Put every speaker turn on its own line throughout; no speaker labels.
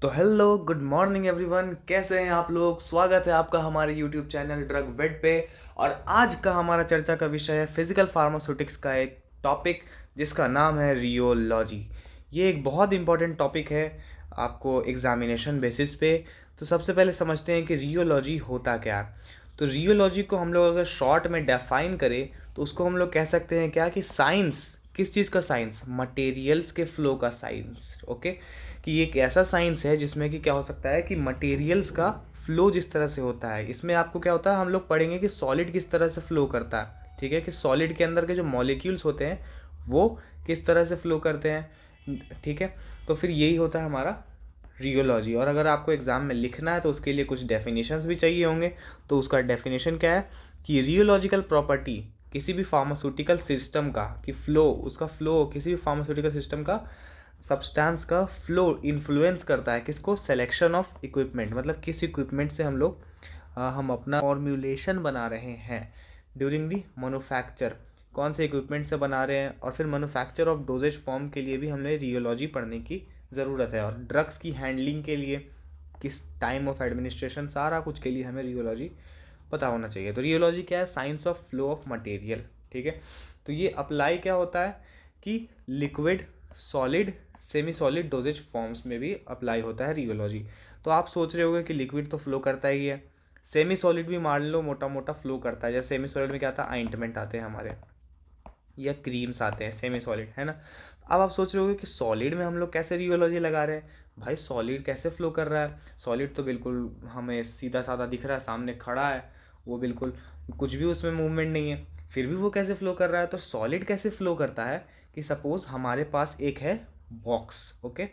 तो hello good morning everyone, कैसे हैं आप लोग। स्वागत है आपका हमारे यूट्यूब चैनल ड्रग वेट पे। और आज का हमारा चर्चा का विषय है फिजिकल फार्मास्यूटिक्स का एक टॉपिक जिसका नाम है रियोलॉजी। ये एक बहुत इंपॉर्टेंट टॉपिक है आपको एग्जामिनेशन बेसिस पे। तो सबसे पहले समझते हैं कि रियोलॉजी होता क्या है। तो रियोलॉजी को हम लोग अगर शॉर्ट में डिफाइन करें तो उसको हम लोग कह सकते हैं क्या कि साइंस, किस चीज़ का साइंस, मटेरियल्स के फ्लो का साइंस। ओके, कि ये एक ऐसा साइंस है जिसमें कि क्या हो सकता है कि मटेरियल्स का फ्लो जिस तरह से होता है, इसमें आपको क्या होता है, हम लोग पढ़ेंगे कि सॉलिड किस तरह से फ्लो करता है। ठीक है, कि सॉलिड के अंदर के जो मॉलिक्यूल्स होते हैं वो किस तरह से फ्लो करते हैं। ठीक है, तो फिर यही होता है हमारा रियोलॉजी। और अगर आपको एग्ज़ाम में लिखना है तो उसके लिए कुछ डेफिनेशंस भी चाहिए होंगे। तो उसका डेफिनेशन क्या है कि रियोलॉजिकल प्रॉपर्टी किसी भी फार्मास्यूटिकल सिस्टम का, कि फ्लो, उसका फ्लो किसी भी फार्मास्यूटिकल सिस्टम का सब्सटेंस का फ्लो इन्फ्लुएंस करता है किसको, सिलेक्शन ऑफ इक्विपमेंट, मतलब किस इक्विपमेंट से हम अपना फॉर्म्यूलेशन बना रहे हैं ड्यूरिंग दी मैन्युफैक्चर, कौन से इक्विपमेंट से बना रहे हैं। और फिर मैन्युफैक्चर ऑफ डोजेज फॉर्म के लिए भी हमें रियोलॉजी पढ़ने की ज़रूरत है। और ड्रग्स की हैंडलिंग के लिए, किस टाइम ऑफ एडमिनिस्ट्रेशन, सारा कुछ के लिए हमें रियोलॉजी पता होना चाहिए। तो रियोलॉजी क्या है, science of flow of material. ठीक है, तो ये अप्लाई क्या होता है कि liquid, solid, semi solid dosages forms में भी अप्लाई होता है रियोलॉजी। तो आप सोच रहे होगे कि लिक्विड तो फ्लो करता ही है, सेमी सॉलिड भी मान लो मोटा मोटा फ्लो करता है। जैसे सेमी सॉलिड में क्या आता है, आइंटमेंट आते हैं हमारे, या क्रीम्स आते हैं सेमी सॉलिड, है ना। अब आप सोच रहे होगे कि सॉलिड में हम लोग कैसे रियोलॉजी लगा रहे हैं, भाई सॉलिड कैसे फ्लो कर रहा है। सॉलिड तो बिल्कुल हमें सीधा साधा दिख रहा है, सामने खड़ा है, वो बिल्कुल कुछ भी उसमें मूवमेंट नहीं है, फिर भी वो कैसे फ्लो कर रहा है। तो सॉलिड कैसे फ्लो करता है कि सपोज हमारे पास एक है बॉक्स। ओके,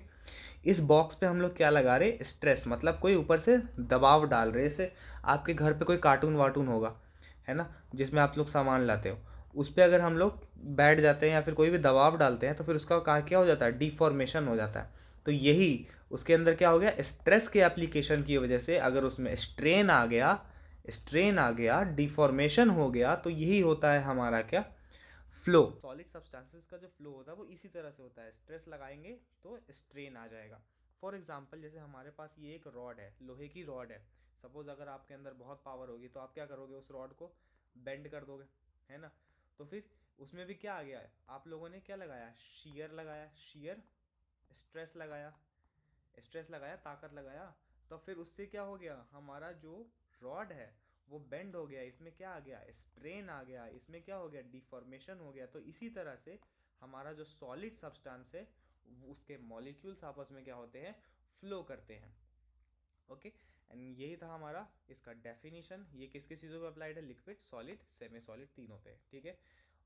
इस बॉक्स पे हम लोग क्या लगा रहे, स्ट्रेस, मतलब कोई ऊपर से दबाव डाल रहे। जैसे आपके घर पे कोई कार्टून वार्टून होगा, है ना, जिसमें आप लोग सामान लाते हो, उस पर अगर हम लोग बैठ जाते हैं या फिर कोई भी दबाव डालते हैं तो फिर उसका क्या हो जाता है, डिफॉर्मेशन हो जाता है। तो यही उसके अंदर क्या हो गया, स्ट्रेस के एप्लीकेशन की वजह से अगर उसमें स्ट्रेन आ गया, डिफॉर्मेशन हो गया, तो यही होता है हमारा क्या, फ्लो। सॉलिड सब्सटेंसेस का जो फ्लो होता है वो इसी तरह से होता है, स्ट्रेस लगाएंगे तो स्ट्रेन आ जाएगा। फॉर एग्जाम्पल, जैसे हमारे पास ये एक रॉड है, लोहे की रॉड है। सपोज अगर आपके अंदर बहुत पावर होगी तो आप क्या करोगे, उस रॉड को बेंड कर दोगे, है ना। तो फिर उसमें भी क्या आ गया है, आप लोगों ने क्या लगाया, शियर लगाया, शियर, स्ट्रेस लगाया, स्ट्रेस लगाया, ताकत लगाया। तो फिर उससे क्या हो गया, हमारा जो रॉड है वो बेंड हो गया, इसमें क्या आ गया, स्ट्रेन आ गया, इसमें क्या हो गया, डिफॉर्मेशन हो गया। तो इसी तरह से हमारा जो सॉलिड सब्सटेंस है उसके मॉलिक्यूल्स आपस में क्या होते हैं, फ्लो करते हैं। ओके, एंड यही था हमारा इसका डेफिनेशन। ये किस किस चीज़ों पे अप्लाइड है, लिक्विड, सॉलिड, सेमी सॉलिड, तीनों पे। ठीक है,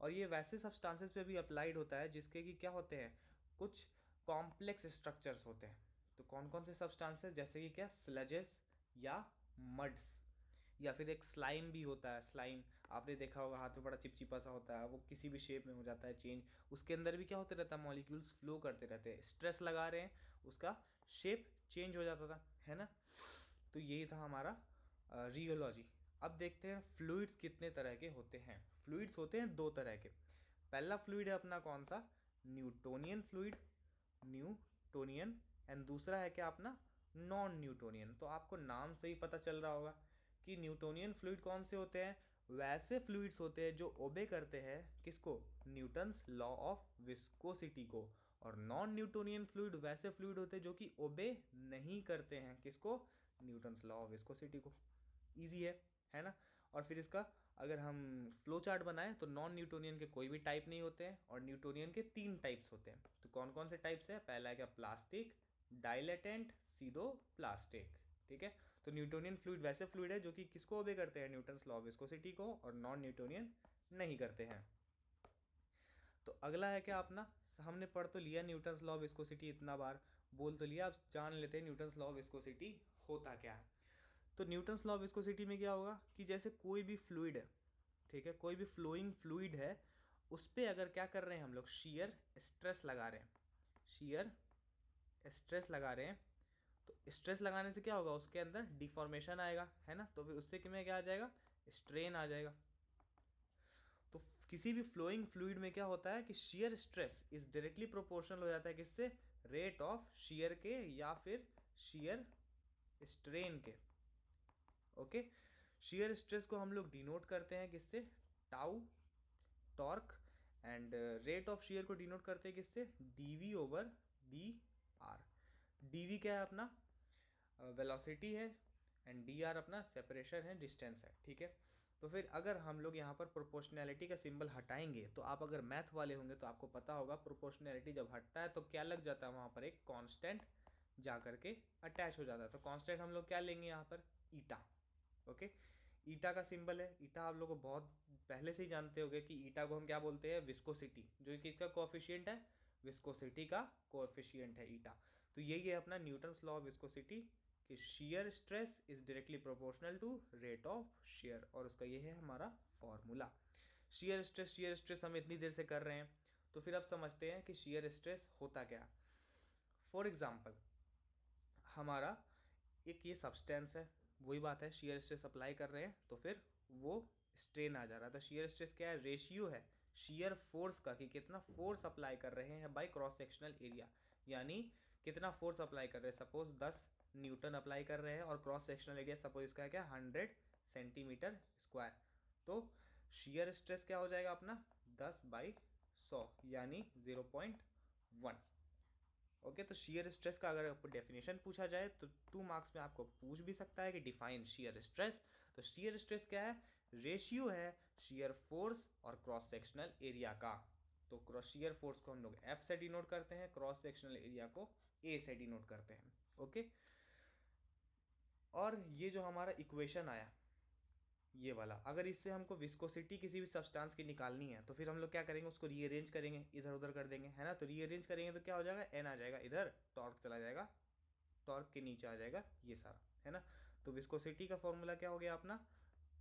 और ये वैसे सब्सटेंसेस पे भी अप्लाइड होता है जिसके कि क्या होते हैं, कुछ कॉम्प्लेक्स स्ट्रक्चर्स होते हैं। तो कौन कौन से सब्सटेंसेस, जैसे कि क्या, स्लजेस या मड्स, या फिर एक स्लाइम भी होता है। स्लाइम आपने देखा होगा, हाथ में बड़ा चिपचिपा सा होता है, वो किसी भी शेप में हो जाता है चेंज। उसके अंदर भी क्या होते रहता है, मॉलिक्यूल्स फ्लो करते रहते हैं, स्ट्रेस लगा रहे हैं, उसका शेप चेंज हो जाता था, है ना। तो यही था हमारा रियोलॉजी। अब देखते हैं फ्लूइड्स कितने तरह के होते हैं। फ्लूइड्स होते हैं दो तरह के। पहला फ्लूइड है अपना कौन सा, न्यूटोनियन फ्लूइड, न्यूटोनियन। एंड दूसरा है क्या अपना, नॉन न्यूटोनियन। तो आपको नाम से ही पता चल रहा होगा कि न्यूटोनियन फ्लूइड कौन से होते हैं, वैसे फ्लूइड्स होते हैं जो ओबे करते हैं किसको, न्यूटन्स लॉ ऑफ विस्कोसिटी को। और नॉन न्यूटोनियन फ्लूइड वैसे फ्लूइड होते हैं जो कि ओबे नहीं करते हैं किसको, न्यूटन्स लॉ ऑफ विस्कोसिटी को। ईजी है ना। और फिर इसका अगर हम फ्लो चार्ट बनाएं तो नॉन न्यूटोनियन के कोई भी टाइप नहीं होते हैं, और न्यूटोनियन के तीन टाइप्स होते हैं। तो कौन कौन से टाइप्स है, पहला है क्या, प्लास्टिक, डाइलेटेंट, सीडो प्लास्टिक। ठीक है, तो न्यूटोनियन फ्लूइड वैसे फ्लूइड है जो कि किसको ओबे करते हैं, न्यूटन्स लॉ ऑफ विस्कोसिटी को, और नॉन न्यूटोनियन नहीं करते हैं। तो अगला है क्या अपना, हमने पढ़ तो लिया न्यूटन्स लॉ ऑफ विस्कोसिटी, इतना बार बोल तो लिया, अब जान लेते हैं न्यूटन्स लॉ ऑफ विस्कोसिटी होता क्या है। तो न्यूटन्स लॉ ऑफ विस्कोसिटी में क्या होगा कि जैसे कोई भी फ्लूइड है, ठीक है, कोई भी फ्लोइंग फ्लूइड है, उस पर अगर क्या कर रहे हैं हम लोग, शीयर स्ट्रेस लगा रहे हैं, शीयर स्ट्रेस लगा रहे हैं, तो स्ट्रेस लगाने से क्या होगा, उसके अंदर डिफॉर्मेशन आएगा, है ना। तो फिर उससे कि में क्या आ जाएगा, स्ट्रेन आ जाएगा। तो किसी भी फ्लोइंग फ्लूइड में क्या होता है कि shear stress is directly proportional हो जाता है किससे, रेट ऑफ शियर के, या फिर शियर स्ट्रेन के। ओके, शियर स्ट्रेस को हम लोग डिनोट करते हैं किससे, tau, torque, and rate of shear को डिनोट करते हैं किससे, DV over D R. DV क्या है अपना वेलोसिटी है, एंड डी आर अपना सेपरेशन है, डिस्टेंस है। ठीक है, तो फिर अगर हम लोग यहाँ पर प्रोपोर्शनैलिटी का सिंबल हटाएंगे, तो आप अगर मैथ वाले होंगे तो आपको पता होगा प्रोपोर्शनैलिटी जब हटता है तो क्या लग जाता है, वहाँ पर एक कांस्टेंट जा करके अटैच हो जाता है। तो कांस्टेंट हम लोग क्या लेंगे यहाँ पर, ईटा। ओके, ईटा का सिंबल है, ईटा आप लोग को बहुत पहले से ही जानते होंगे कि ईटा को हम क्या बोलते हैं, विस्कोसिटी, जो कि इसका कोएफिशिएंट है, विस्कोसिटी का कोएफिशिएंट है ईटा। तो यही है अपना न्यूटन्स लॉ ऑफ विस्कोसिटी कि shear stress is directly proportional to rate of shear, और उसका ये है हमारा फॉर्मूला। शियर स्ट्रेस हम इतनी देर से कर रहे हैं, तो फिर अब समझते हैं कि शियर स्ट्रेस होता क्या। फॉर एग्जाम्पल हमारा एक ये सब्सटेंस है, वही बात है, शियर स्ट्रेस अप्लाई कर रहे हैं तो फिर वो स्ट्रेन आ जा रहा है। तो शियर स्ट्रेस क्या है, रेशियो है शियर फोर्स का, कि कितना फोर्स अप्लाई कर रहे हैं बाय क्रॉस सेक्शनल एरिया, यानी कितना फोर्स अप्लाई कर रहे हैं। सपोज 10 न्यूटन अप्लाई कर रहे हैं और क्रॉस सेक्शनल एरिया सपोज इसका है क्या, 100 सेंटीमीटर स्क्वायर। तो शियर स्ट्रेस क्या हो जाएगा अपना 10/100 यानी 0.1। ओके, तो शियर स्ट्रेस का अगर आपको डेफिनेशन पूछा जाए तो 2 मार्क्स में आपको पूछ भी सकता है कि डिफाइन शियर स्ट्रेस। तो शियर स्ट्रेस क्या है, रेशियो है शियर फोर्स और क्रॉस सेक्शनल एरिया का। तो क्रॉस शियर फोर्स को हम लोग एफ से डिनोट करते हैं, क्रॉस सेक्शनल एरिया को ए से डिनोट करते हैं। ओके, और ये जो हमारा इक्वेशन आया ये वाला, अगर इससे हमको विस्कोसिटी किसी भी सब्सटेंस की निकालनी है तो फिर हम लोग क्या करेंगे, उसको रीअरेंज करेंगे, इधर उधर कर देंगे, है ना। तो रीअरेंज करेंगे तो क्या हो जाएगा, एन आ जाएगा, इधर टॉर्क चला जाएगा, टॉर्क के नीचे आ जाएगा ये सारा, है ना। तो विस्कोसिटी का फॉर्मूला क्या हो गया अपना,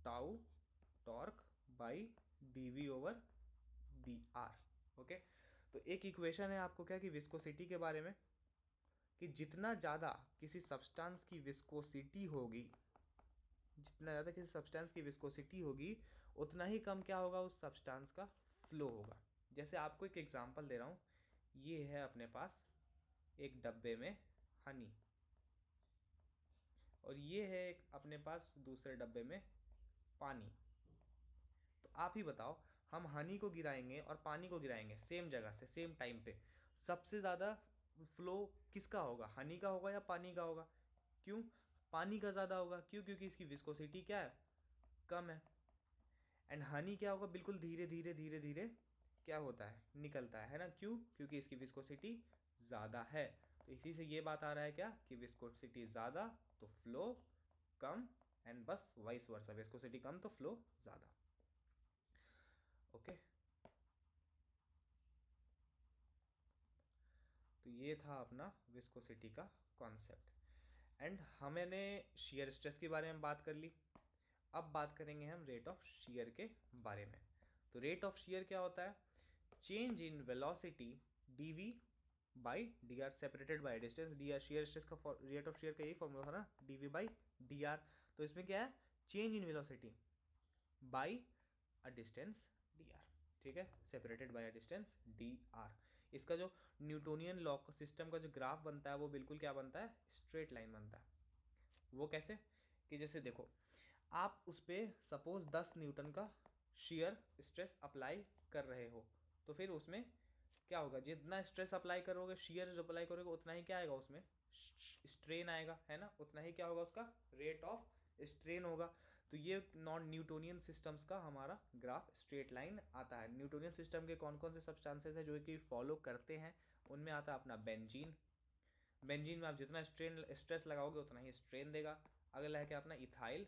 tau torque by D V over D R. Okay, तो एक इक्वेशन है आपको क्या कि विस्कोसिटी के बारे में, कि जितना ज़्यादा किसी सब्सटेंस की विस्कोसिटी होगी, जितना ज़्यादा किसी सब्सटेंस की विस्कोसिटी होगी उतना ही कम क्या होगा, उस सब्सटेंस का फ्लो होगा। जैसे आपको एक एग्जांपल दे रहा हूँ, ये है अपने पास एक डब्बे में हनी, और ये है एक अपने पास दूसरे डब्बे में पानी। तो आप ही बताओ, हम हनी को गिराएंगे और पानी को गिराएंगे सेम जगह से सेम टाइम पे, सबसे ज़्यादा फ्लो किसका होगा, हनी का होगा या पानी का होगा। क्यों, पानी का ज़्यादा होगा, क्यों, क्योंकि इसकी विस्कोसिटी क्या है, कम है। एंड हनी क्या होगा, बिल्कुल धीरे धीरे धीरे धीरे क्या होता है, निकलता है ना। क्यों, क्योंकि इसकी विस्कोसिटी ज़्यादा है। तो इसी से ये बात आ रहा है क्या कि विस्कोसिटी ज़्यादा तो फ्लो कम, एंड बस वाइस वर्सा, विस्कोसिटी कम तो फ्लो ज़्यादा। ओके, तो ये था अपना विस्कोसिटी का कॉन्सेप्ट। एंड हमने शियर स्ट्रेस के बारे में बात कर ली, अब बात करेंगे हम रेट ऑफ शियर के बारे में। तो रेट ऑफ शियर क्या होता है, change in velocity dv by D R separated by distance. D R shear stress का रेट ऑफ शियर का यही फॉर्मूला था ना, dv बाई डी आर। तो इसमें क्या है, change in velocity by a distance D R. ठीक है, separated by a distance D R. इसका जो न्यूटोनियन लॉ सिस्टम का जो ग्राफ बनता है वो बिल्कुल क्या बनता है, स्ट्रेट लाइन बनता है। वो कैसे, कि जैसे देखो आप उस पर सपोज 10 न्यूटन का शियर स्ट्रेस अप्लाई कर रहे हो, तो फिर उसमें क्या होगा, जितना स्ट्रेस अप्लाई करोगे, शियर जो अप्लाई करोगे, उतना ही क्या आएगा उसमें स्ट्रेन आएगा, है ना। उतना ही क्या होगा, उसका रेट ऑफ स्ट्रेन होगा। तो ये नॉन न्यूटोनियन सिस्टम्स का हमारा ग्राफ स्ट्रेट लाइन आता है। न्यूटोनियन सिस्टम के कौन कौन से सब्सटेंसेस है जो कि फॉलो करते हैं, उनमें आता है अपना बेंजीन। बेंजीन में आप जितना स्ट्रेस लगाओगे उतना ही स्ट्रेन देगा। अगला है क्या अपना इथाइल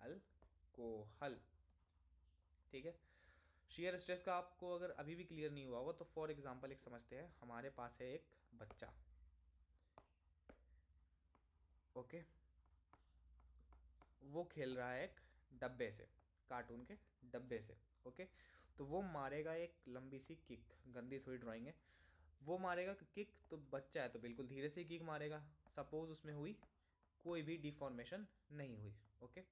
अल्कोहल। ठीक है, शियर स्ट्रेस का आपको अगर अभी भी क्लियर नहीं हुआ होगा तो फॉर एग्जांपल एक समझते हैं, हमारे पास है एक बच्चा। ओके, वो खेल रहा है एक डब्बे से, कार्टून के डब्बे से। ओके, तो वो मारेगा एक लंबी सी किक, गंदी थोड़ी ड्राइंग है, वो मारेगा किक, तो बच्चा है तो बिल्कुल धीरे से किक मारेगा। सपोज उसमें हुई कोई भी डिफॉर्मेशन नहीं हुई। ओके,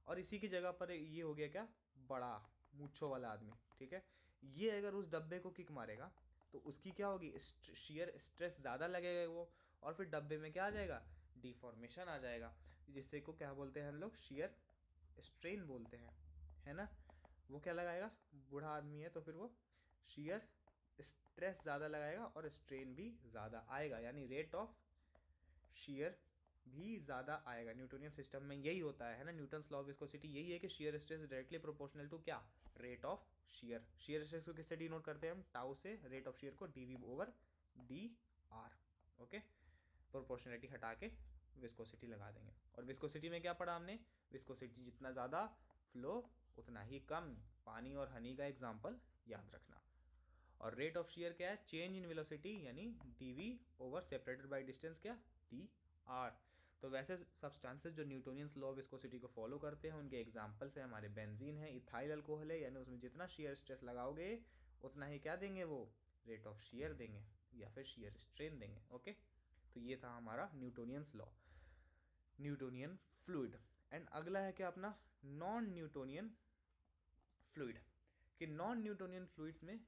और इसी की जगह पर ये हो गया क्या, बड़ा मूंछों वाला आदमी। ठीक है, ये अगर उस डब्बे को किक मारेगा तो उसकी क्या होगी, शियर स्ट्रेस ज़्यादा लगेगा वो, और फिर डब्बे में क्या आ जाएगा, डिफॉर्मेशन आ जाएगा, जिससे को क्या बोलते हैं हम लोग, शेयर स्ट्रेन बोलते हैं, है ना। वो क्या लगाएगा, बूढ़ा आदमी है तो फिर वो शेयर स्ट्रेस ज़्यादा लगाएगा और स्ट्रेन भी ज़्यादा आएगा, यानी रेट ऑफ शेयर भी ज़्यादा आएगा। न्यूटोनियन सिस्टम में यही होता है ना, न्यूटन्स लॉ ऑफ विस्कोसिटी यही है कि shear stress directly proportional to क्या, rate of shear. Shear stress को किससे डिनोट करते हैं हम, टाउ से, रेट ऑफ शेयर को D over D R. Okay, proportionality हटा के विस्कोसिटी लगा देंगे। और विस्कोसिटी में क्या पढ़ा हमने, विस्कोसिटी जितना ज़्यादा फ्लो उतना ही कम। पानी और हनी का एग्जाम्पल याद रखना। और रेट ऑफ शेयर क्या है, चेंज इन वेलोसिटी, यानी dv over separated by distance क्या, dr। तो वैसे सब्सटेंसेस जो न्यूटोनियंस लॉ ऑफ विस्कोसिटी को फॉलो करते हैं उनके एग्जांपल्स है हमारे बेंजीन है, इथाइल अल्कोहल है, यानी उसमें जितना शेयर स्ट्रेस लगाओगे उतना ही क्या देंगे वो, रेट ऑफ शेयर देंगे या फिर शेयर स्ट्रेन देंगे। ओके, तो ये था हमारा न्यूटोनियंस लॉ, न्यूटोनियन फ्लूइड। एंड अगला है क्या अपना, नॉन न्यूटोनियन फ्लूइड। कि नॉन न्यूटोनियन फ्लूइड्स में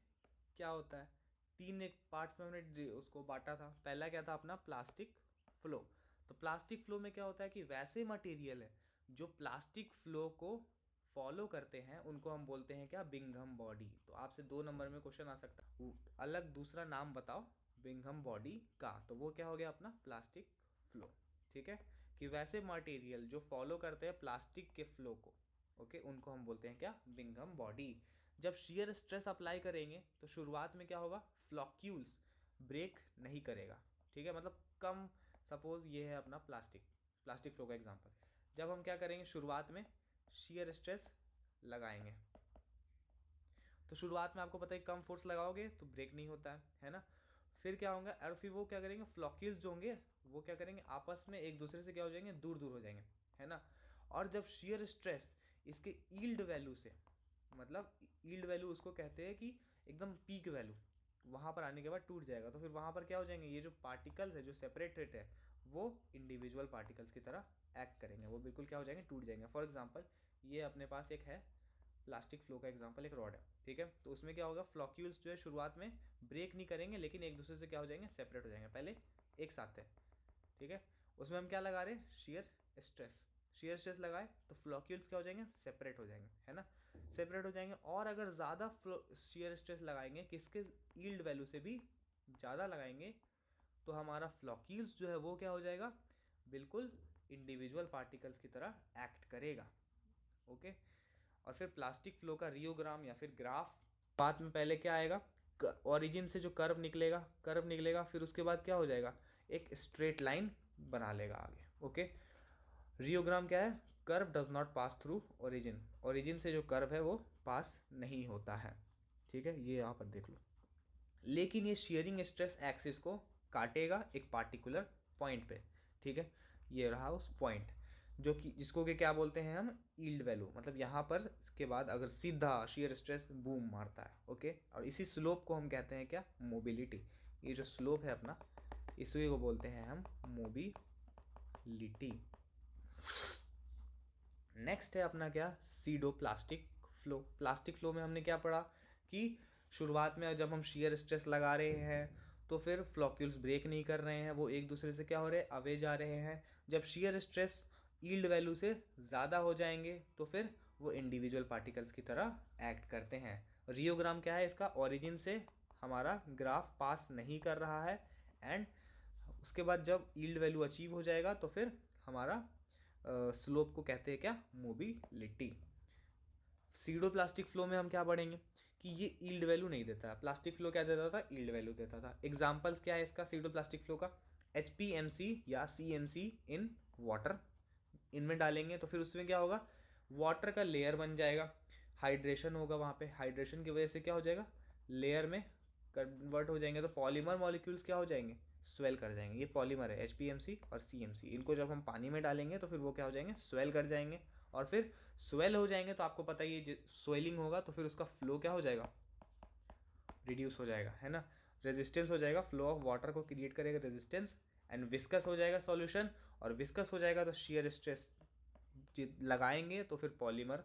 क्या होता है, तीन एक पार्ट्स में हमने उसको बांटा था। पहला क्या था अपना, प्लास्टिक फ्लो। तो प्लास्टिक फ्लो में क्या होता है कि वैसे मटेरियल है जो प्लास्टिक फ्लो को फॉलो करते हैं उनको हम बोलते हैं क्या, बिंघम बॉडी। तो आपसे 2 नंबर में क्वेश्चन आ सकता है, अलग दूसरा नाम बताओ बिंघम बॉडी का, तो वो क्या हो गया अपना, प्लास्टिक फ्लो। ठीक है, कि वैसे मटेरियल जो फॉलो करते हैं प्लास्टिक के फ्लो को, ओके, उनको हम बोलते हैं क्या, बिंघम बॉडी। जब शेयर स्ट्रेस अप्लाई करेंगे तो शुरुआत में क्या होगा, फ्लॉक्यूल्स ब्रेक नहीं करेगा। ठीक है, मतलब कम, सपोज ये है अपना प्लास्टिक फ्लो का एग्जांपल। जब हम क्या करेंगे, शुरुआत में शेयर स्ट्रेस लगाएंगे तो शुरुआत में आपको पता है कम फोर्स लगाओगे तो ब्रेक नहीं होता है ना। फिर क्या होगा, और फिर वो क्या करेंगे, फ्लॉक्यूल्स जो होंगे वो क्या करेंगे, आपस में एक दूसरे से क्या हो जाएंगे, दूर दूर हो जाएंगे, है ना। और जब शेयर स्ट्रेस इसके यील्ड वैल्यू से, मतलब यील्ड वैल्यू उसको कहते हैं कि एकदम पीक वैल्यू, वहाँ पर आने के बाद टूट जाएगा, तो फिर वहाँ पर क्या हो जाएंगे, ये जो पार्टिकल्स है जो सेपरेटेड है वो इंडिविजुअल पार्टिकल्स की तरह एक्ट करेंगे, वो बिल्कुल क्या हो जाएंगे, टूट जाएंगे। फॉर एग्जाम्पल ये अपने पास एक है प्लास्टिक फ्लो का एग्जांपल, एक रॉड है, ठीक है। तो उसमें क्या होगा, फ्लॉक्यूल्स जो है शुरुआत में ब्रेक नहीं करेंगे लेकिन एक दूसरे से क्या हो जाएंगे, सेपरेट हो जाएंगे, पहले एक साथ है, ठीक है। उसमें हम क्या लगा रहे हैं, शेयर स्ट्रेस लगाए तो फ्लॉक्यूल्स क्या हो जाएंगे, सेपरेट हो जाएंगे, है ना, सेपरेट हो जाएंगे। और अगर ज़्यादा शेयर स्ट्रेस लगाएंगे, किसके यील्ड वैल्यू से भी ज़्यादा लगाएंगे, तो हमारा फ्लॉक्यूल्स जो है वो क्या हो जाएगा, बिल्कुल इंडिविजुअल पार्टिकल्स की तरह एक्ट करेगा। ओके, और फिर प्लास्टिक फ्लो का रियोग्राम या फिर ग्राफ, बात में पहले क्या आएगा, ओरिजिन से जो कर्व निकलेगा फिर उसके बाद क्या हो जाएगा, एक स्ट्रेट लाइन बना लेगा आगे। ओके, रियोग्राम क्या है, curve does not pass through origin से जो कर्व है वो पास नहीं होता है, ठीक है, ये यहाँ पर देख लो। लेकिन ये शेयरिंग स्ट्रेस एक्सिस को काटेगा एक पार्टिकुलर पॉइंट पे, ठीक है। ये रहा उस पॉइंट जो कि जिसको कि क्या बोलते हैं हम, यील्ड वैल्यू। मतलब यहाँ पर इसके बाद अगर सीधा शेयर स्ट्रेस बूम मारता है, ओके, और इसी स्लोप को हम कहते हैं क्या, मोबिलिटी। ये जो स्लोप है अपना, इसी को बोलते हैं हम मोबिलिटी। नेक्स्ट है अपना क्या, सीडो प्लास्टिक फ्लो में हमने क्या पढ़ा कि शुरुआत में जब हम शेयर स्ट्रेस लगा रहे हैं तो फिर फ्लॉक्यूल्स ब्रेक नहीं कर रहे हैं, वो एक दूसरे से क्या हो रहे हैं, अवे जा रहे हैं। जब शेयर स्ट्रेस यील्ड वैल्यू से ज़्यादा हो जाएंगे तो फिर वो इंडिविजुअल पार्टिकल्स की तरह एक्ट करते हैं। रियोग्राम क्या है इसका, ओरिजिन से हमारा ग्राफ पास नहीं कर रहा है, एंड उसके बाद जब यील्ड वैल्यू अचीव हो जाएगा तो फिर हमारा स्लोप को कहते हैं क्या, मोबिलिटी। सीडो प्लास्टिक फ्लो में हम क्या पढ़ेंगे कि ये यील्ड वैल्यू नहीं देता है, प्लास्टिक फ्लो क्या देता था, यील्ड वैल्यू देता था। एग्जांपल्स क्या है इसका, सीडो प्लास्टिक फ्लो का, HPMC या CMC इन वाटर, इनमें डालेंगे तो फिर उसमें क्या होगा, वाटर का लेयर बन जाएगा, हाइड्रेशन होगा वहाँ पे, हाइड्रेशन की वजह से क्या हो जाएगा, लेयर में कन्वर्ट हो जाएंगे, तो पॉलीमर मॉलिक्यूल्स क्या हो जाएंगे, स्वेल कर जाएंगे। ये पॉलीमर है HPMC और CMC, इनको जब हम पानी में डालेंगे तो फिर वो क्या हो जाएंगे, स्वेल कर जाएंगे। और फिर स्वेल हो जाएंगे तो आपको पता ही है स्वेलिंग होगा तो फिर उसका फ्लो क्या हो जाएगा, रिड्यूस हो जाएगा, है ना, रेजिस्टेंस हो जाएगा, फ्लो ऑफ वाटर को क्रिएट करेगा रेजिस्टेंस, एंड विस्कस हो जाएगा सॉल्यूशन, और विस्कस हो जाएगा तो शेयर स्ट्रेस लगाएंगे तो फिर पॉलीमर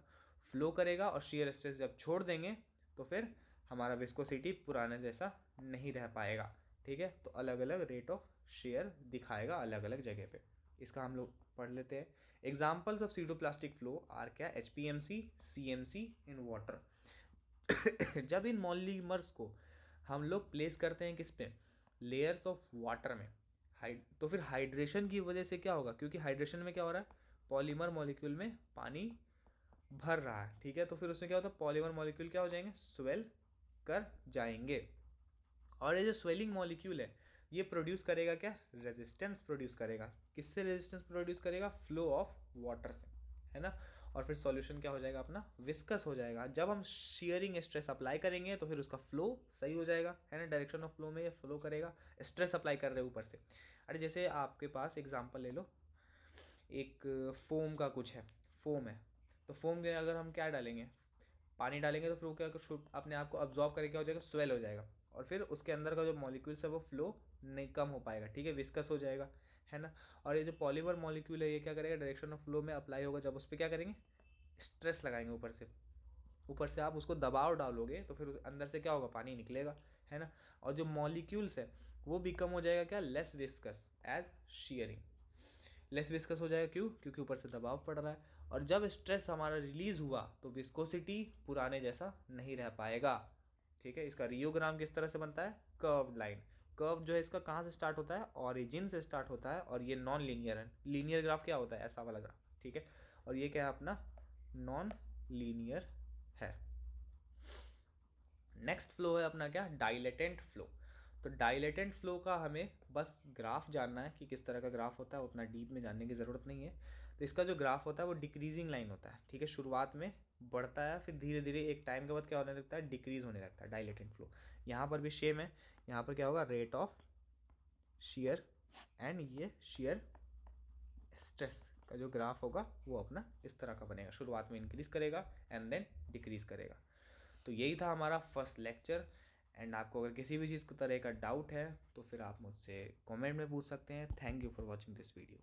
फ्लो करेगा, और शेयर स्ट्रेस जब छोड़ देंगे तो फिर हमारा विस्कोसिटी पुराने जैसा नहीं रह पाएगा, ठीक है। तो अलग अलग रेट ऑफ शेयर दिखाएगा अलग अलग जगह पे। इसका हम लोग पढ़ लेते हैं। एग्जाम्पल्स ऑफ सीडोप्लास्टिक फ्लो आर क्या, HPMC, CMC इन वाटर। जब इन मॉलीमर्स को हम लोग प्लेस करते हैं किस पे, लेयर्स ऑफ वाटर में, तो फिर हाइड्रेशन की वजह से क्या होगा, क्योंकि हाइड्रेशन में क्या हो रहा है, पॉलीमर मॉलिक्यूल में पानी भर रहा है, ठीक है, तो फिर उसमें क्या होता है, पॉलीमर मॉलिक्यूल क्या हो जाएंगे, स्वेल कर जाएंगे। और ये जो स्वेलिंग मॉलिक्यूल है ये प्रोड्यूस करेगा क्या, रेजिस्टेंस प्रोड्यूस करेगा। किससे रेजिस्टेंस प्रोड्यूस करेगा, फ्लो ऑफ वाटर से, है ना। और फिर सॉल्यूशन क्या हो जाएगा अपना, विस्कस हो जाएगा। जब हम शेयरिंग स्ट्रेस अप्लाई करेंगे तो फिर उसका फ्लो सही हो जाएगा, है ना, डायरेक्शन ऑफ फ्लो में ये फ्लो करेगा, स्ट्रेस अप्लाई कर रहे हैं ऊपर से। अरे जैसे आपके पास एग्जांपल ले लो, एक फोम का कुछ है, फोम है, तो फोम के अगर हम क्या डालेंगे, पानी डालेंगे, तो फिर वो क्या अपने आप को अब्जॉर्ब करके क्या हो जाएगा, स्वेल हो जाएगा, और फिर उसके अंदर का जो मॉलिक्यूल्स है वो फ्लो नहीं कम हो पाएगा, ठीक है, विस्कस हो जाएगा, है ना। और ये जो पॉलीमर मॉलिक्यूल है ये क्या करेगा, डायरेक्शन ऑफ फ्लो में अप्लाई होगा, जब उस पर क्या करेंगे, स्ट्रेस लगाएंगे ऊपर से, ऊपर से आप उसको दबाव डालोगे तो फिर अंदर से क्या होगा, पानी निकलेगा, है ना। और जो मॉलिक्यूल्स है वो भी कम हो जाएगा, क्या, less viscous as shearing, less viscous हो जाएगा, क्यों, क्योंकि ऊपर से दबाव पड़ रहा है। और जब स्ट्रेस हमारा रिलीज हुआ तो विस्कोसिटी पुराने जैसा नहीं रह पाएगा, ठीक है। इसका रियोग्राम किस तरह से बनता है, कर्व लाइन। कर्व जो है इसका कहाँ से स्टार्ट होता है, ऑरिजिन से स्टार्ट होता है, और ये नॉन लीनियर है। लीनियर ग्राफ क्या होता है, ऐसा वाला ग्राफ, ठीक है, और ये क्या है अपना, नॉन लीनियर है। नेक्स्ट फ्लो है अपना क्या, डाइलेटेंट फ्लो। तो डाइलेटेंट फ्लो का हमें बस ग्राफ जानना है कि किस तरह का ग्राफ होता है, उतना डीप में जानने की ज़रूरत नहीं है। तो इसका जो ग्राफ होता है वो डिक्रीजिंग लाइन होता है, ठीक है, शुरुआत में बढ़ता है, फिर धीरे धीरे एक टाइम के बाद क्या होने लगता है, डिक्रीज होने लगता है डाइलेटेंट फ्लो। यहाँ पर भी सेम है, यहाँ पर क्या होगा, रेट ऑफ शेयर एंड ये शेयर स्ट्रेस का जो ग्राफ होगा वो अपना इस तरह का बनेगा, शुरुआत में इंक्रीज करेगा एंड देन डिक्रीज करेगा। तो यही था हमारा फर्स्ट लेक्चर। एंड आपको अगर किसी भी चीज़ को तरह का डाउट है तो फिर आप मुझसे कमेंट में पूछ सकते हैं। Thank you for watching this video.